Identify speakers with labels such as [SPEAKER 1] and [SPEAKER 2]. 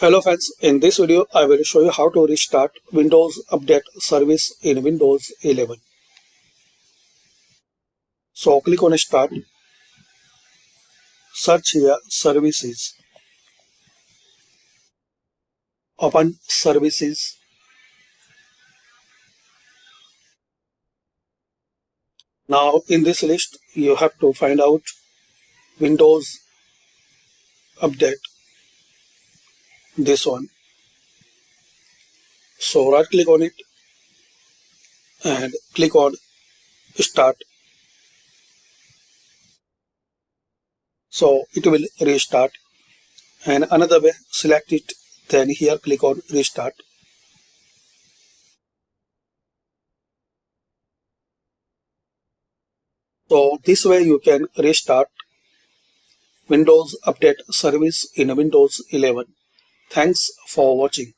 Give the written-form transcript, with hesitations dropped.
[SPEAKER 1] Hello friends, in this video I will show you how to restart Windows Update service in Windows 11. So click on Start, search here Services, open Services. Now in this list you have to find out Windows Update, this one. So right click on it and click on Start. So it will restart, and another way, select it, then here click on Restart. So this way you can restart Windows Update service in Windows 11. Thanks for watching.